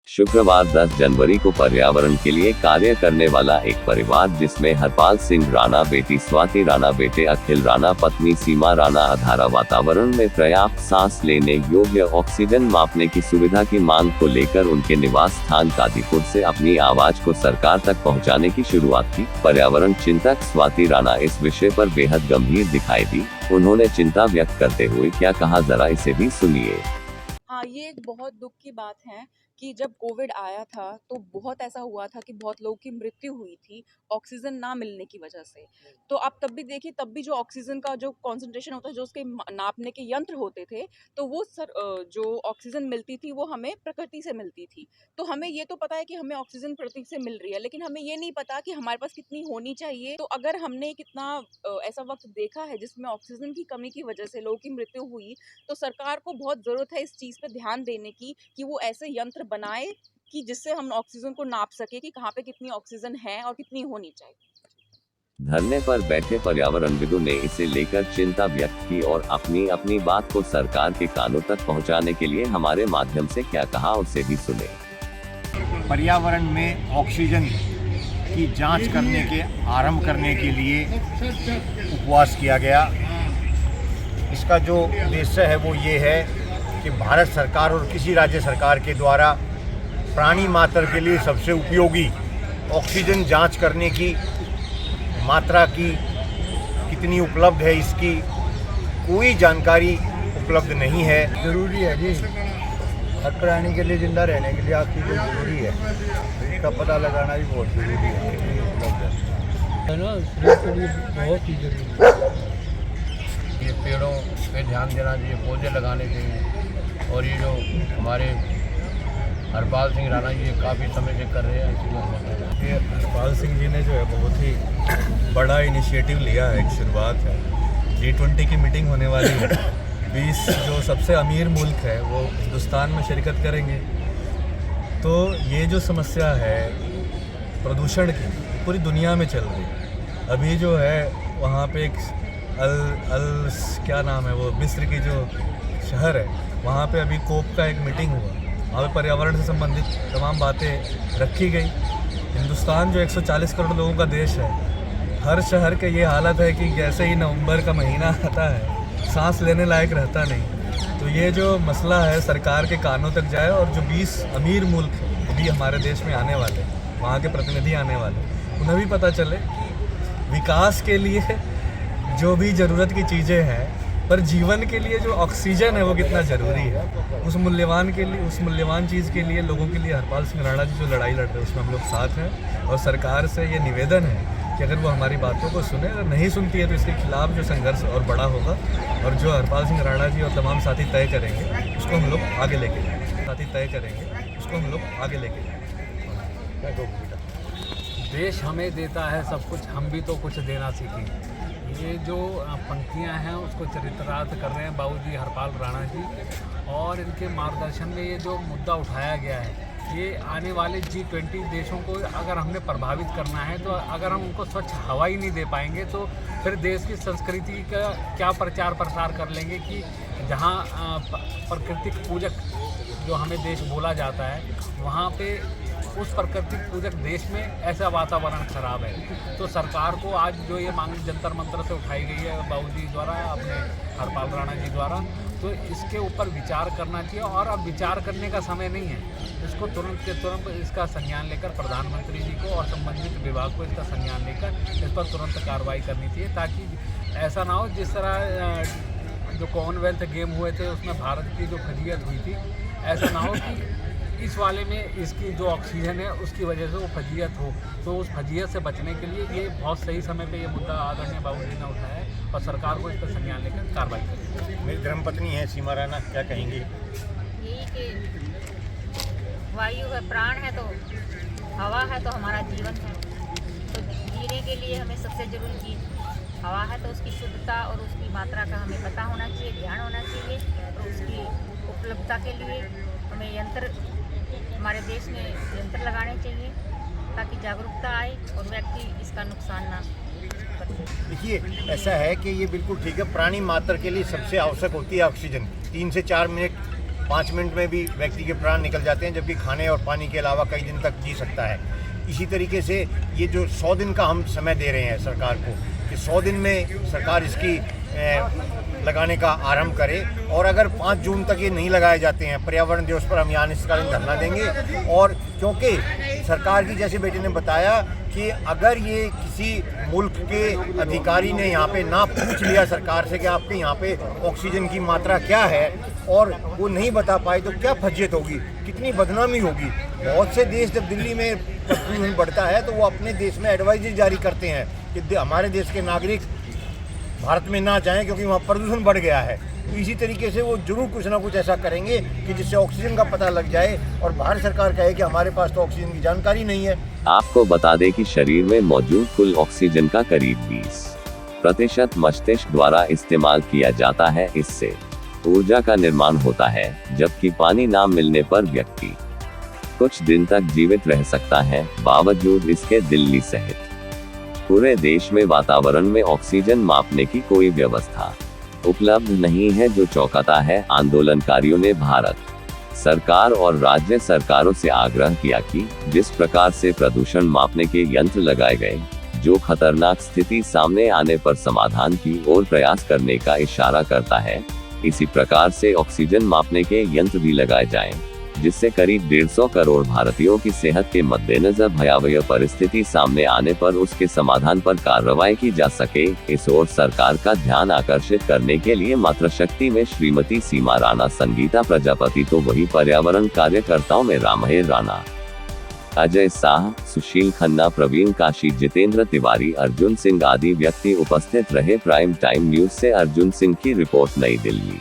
शुक्रवार 10 जनवरी को पर्यावरण के लिए कार्य करने वाला एक परिवार जिसमें हरपाल सिंह राणा, बेटी स्वाति राणा, बेटे अखिल राणा, पत्नी सीमा राणा आधारा वातावरण में पर्याप्त सांस लेने योग्य ऑक्सीजन मापने की सुविधा की मांग को लेकर उनके निवास स्थान कादीपुर से अपनी आवाज को सरकार तक पहुंचाने की शुरुआत की। पर्यावरण चिंतक स्वाति राणा इस विषय पर बेहद गंभीर दिखाई दी। उन्होंने चिंता व्यक्त करते हुए क्या कहा, जरा इसे भी सुनिए। हाँ, ये एक बहुत दुख की बात है कि जब कोविड आया था तो बहुत ऐसा हुआ था कि बहुत लोगों की मृत्यु हुई थी ऑक्सीजन ना मिलने की वजह से। तो आप तब भी देखिए, तब भी जो ऑक्सीजन का जो कॉन्सेंट्रेशन होता है, जो उसके नापने के यंत्र होते थे, तो वो जो ऑक्सीजन मिलती थी वो हमें प्रकृति से मिलती थी। तो हमें ये तो पता है कि हमें ऑक्सीजन प्रकृति से मिल रही है, लेकिन हमें ये नहीं पता कि हमारे पास कितनी होनी चाहिए। तो अगर हमने कितना ऐसा वक्त देखा है जिसमें ऑक्सीजन की कमी की वजह से लोगों की मृत्यु हुई, तो सरकार को बहुत ज़रूरत है इस चीज़ पे ध्यान देने की कि वो ऐसे यंत्र बनाए कि जिससे हम ऑक्सीजन को नाप सके कि कहाँ पे कितनी ऑक्सीजन है और कितनी होनी चाहिए। धरने पर बैठे पर्यावरणविदों ने इसे लेकर चिंता व्यक्त की और अपनी बात को सरकार के कानों तक पहुंचाने के लिए हमारे माध्यम से क्या कहा, उसे भी सुने। पर्यावरण में ऑक्सीजन की जांच करने के आरंभ करने के लिए उपवास किया गया। इसका जो उद्देश्य है वो ये है कि भारत सरकार और किसी राज्य सरकार के द्वारा प्राणी मात्र के लिए सबसे उपयोगी ऑक्सीजन जांच करने की मात्रा की कितनी उपलब्ध है, इसकी कोई जानकारी उपलब्ध नहीं है। ज़रूरी है जी, हर प्राणी के लिए जिंदा रहने के लिए ऑक्सीजन ज़रूरी है, इसका पता लगाना भी बहुत ज़रूरी है। उपलब्ध है ना, इसके लिए बहुत ही ज़रूरी है। ये पेड़ों पे ध्यान देना चाहिए, पौधे लगाने चाहिए। और ये जो हमारे हरपाल सिंह राणा जी काफ़ी समय से कर रहे हैं। ये हरपाल सिंह जी ने जो है बहुत ही बड़ा इनिशिएटिव लिया है, एक शुरुआत है। G20 की मीटिंग होने वाली है, 20 जो सबसे अमीर मुल्क है वो हिंदुस्तान में शिरकत करेंगे। तो ये जो समस्या है प्रदूषण की पूरी दुनिया में चल रही है। अभी जो है वहाँ पे एक क्या नाम है वो, मिस्र की जो शहर है, वहाँ पे अभी कोप का एक मीटिंग हुआ। वहाँ पे पर्यावरण से संबंधित तमाम बातें रखी गई। हिंदुस्तान जो 140 करोड़ लोगों का देश है, हर शहर के ये हालत है कि जैसे ही नवंबर का महीना आता है सांस लेने लायक रहता नहीं। तो ये जो मसला है सरकार के कानों तक जाए और जो 20 अमीर मुल्क भी हमारे देश में आने वाले, वहाँ के प्रतिनिधि आने वाले, उन्हें भी पता चले कि विकास के लिए जो भी ज़रूरत की चीज़ें हैं, पर जीवन के लिए जो ऑक्सीजन है वो कितना ज़रूरी है। उस मूल्यवान चीज़ के लिए लोगों के लिए हरपाल सिंह राणा जी जो लड़ाई लड़ रहे हैं उसमें हम लोग साथ हैं। और सरकार से ये निवेदन है कि अगर वो हमारी बातों को सुने, अगर नहीं सुनती है तो इसके खिलाफ जो संघर्ष और बड़ा होगा। और जो हरपाल सिंह राणा जी और तमाम साथी तय करेंगे उसको हम लोग आगे लेके जाएंगे। देश हमें देता है सब कुछ, हम भी तो कुछ देना सीखें। ये जो पंक्तियां हैं उसको चरितार्थ कर रहे हैं बाबूजी हरपाल राणा जी, और इनके मार्गदर्शन में ये जो मुद्दा उठाया गया है, ये आने वाले G20 देशों को अगर हमने प्रभावित करना है, तो अगर हम उनको स्वच्छ हवा ही नहीं दे पाएंगे तो फिर देश की संस्कृति का क्या प्रचार प्रसार कर लेंगे कि जहाँ प्राकृतिक पूजक जो हमें देश बोला जाता है, वहाँ पे उस प्राकृतिक पूजक देश में ऐसा वातावरण खराब है। तो सरकार को आज जो ये मांग जंतर मंतर से उठाई गई है बाबूजी द्वारा, अपने हरपाल राणा जी द्वारा, तो इसके ऊपर विचार करना चाहिए। और अब विचार करने का समय नहीं है, इसको तुरंत के तुरंत इसका संज्ञान लेकर प्रधानमंत्री जी को और संबंधित विभाग को इसका संज्ञान लेकर इस पर तुरंत कार्रवाई करनी चाहिए, ताकि ऐसा ना हो जिस तरह जो कॉमनवेल्थ गेम हुए थे उसमें भारत की जो फजीहत हुई थी, ऐसा ना हो कि इस वाले में इसकी जो ऑक्सीजन है उसकी वजह से वो फजीहत हो। तो उस फजीहत से बचने के लिए ये बहुत सही समय पे ये मुद्दा आदरणीय बाबूजी ने उठाया है और सरकार को इस पर संज्ञान लेकर कार्रवाई करेगी। मेरी धर्मपत्नी है सीमा राणा, क्या कहेंगी? यही कि वायु है, प्राण है, तो हवा है तो हमारा जीवन है। तो जीने के लिए हमें सबसे जरूरी चीज़ हवा है, तो उसकी शुद्धता और उसकी मात्रा का हमें पता होना चाहिए, ध्यान होना चाहिए। और उसकी उपलब्धता के लिए हमें यंत्र, हमारे देश में यंत्र लगाने चाहिए ताकि जागरूकता आए और व्यक्ति इसका नुकसान ना कर। देखिए, ऐसा है कि ये बिल्कुल ठीक है, प्राणी मात्र के लिए सबसे आवश्यक होती है ऑक्सीजन। 3 से 4 मिनट 5 मिनट में भी व्यक्ति के प्राण निकल जाते हैं, जबकि खाने और पानी के अलावा कई दिन तक जी सकता है। इसी तरीके से ये जो 100 दिन का हम समय दे रहे हैं सरकार को, कि 100 दिन में सरकार इसकी लगाने का आरंभ करे, और अगर 5 जून तक ये नहीं लगाए जाते हैं पर्यावरण दिवस पर हम यहाँ अनिश्चितकालीन धरना देंगे। और क्योंकि सरकार की, जैसे बेटे ने बताया, कि अगर ये किसी मुल्क के अधिकारी ने यहाँ पे ना पूछ लिया सरकार से कि आपके यहाँ पे ऑक्सीजन की मात्रा क्या है, और वो नहीं बता पाए, तो क्या फजीयत होगी, कितनी बदनामी होगी। बहुत से देश जब दिल्ली में प्रदूषण बढ़ता है तो वो अपने देश में एडवाइजरी जारी करते हैं कि हमारे देश के नागरिक भारत में ना जाएं क्योंकि वहाँ प्रदूषण बढ़ गया है। तो इसी तरीके से वो जरूर कुछ ना कुछ ऐसा करेंगे कि जिससे ऑक्सीजन का पता लग जाए और भारत सरकार कहे कि हमारे पास तो ऑक्सीजन की जानकारी नहीं है। आपको बता दें कि शरीर में मौजूद कुल ऑक्सीजन का करीब 20% मस्तिष्क द्वारा इस्तेमाल किया जाता है। इससे ऊर्जा का निर्माण होता है, जबकि पानी ना मिलने पर व्यक्ति कुछ दिन तक जीवित रह सकता है। बावजूद इसके दिल्ली सहित पूरे देश में वातावरण में ऑक्सीजन मापने की कोई व्यवस्था उपलब्ध नहीं है, जो चौंकाता है। आंदोलनकारियों ने भारत सरकार और राज्य सरकारों से आग्रह किया कि जिस प्रकार से प्रदूषण मापने के यंत्र लगाए गए, जो खतरनाक स्थिति सामने आने पर समाधान की ओर प्रयास करने का इशारा करता है, इसी प्रकार से ऑक्सीजन मापने के यंत्र भी लगाए जाएं, जिससे करीब 150 करोड़ भारतीयों की सेहत के मद्देनजर भयावह परिस्थिति सामने आने पर उसके समाधान पर कार्रवाई की जा सके। इस ओर सरकार का ध्यान आकर्षित करने के लिए मातृशक्ति में श्रीमती सीमा राणा, संगीता प्रजापति, तो वही पर्यावरण कार्यकर्ताओं में रामहेर राणा, अजय शाह, सुशील खन्ना, प्रवीण काशी, जितेंद्र तिवारी, अर्जुन सिंह आदि व्यक्ति उपस्थित रहे। प्राइम टाइम न्यूज से अर्जुन सिंह की रिपोर्ट, नई दिल्ली।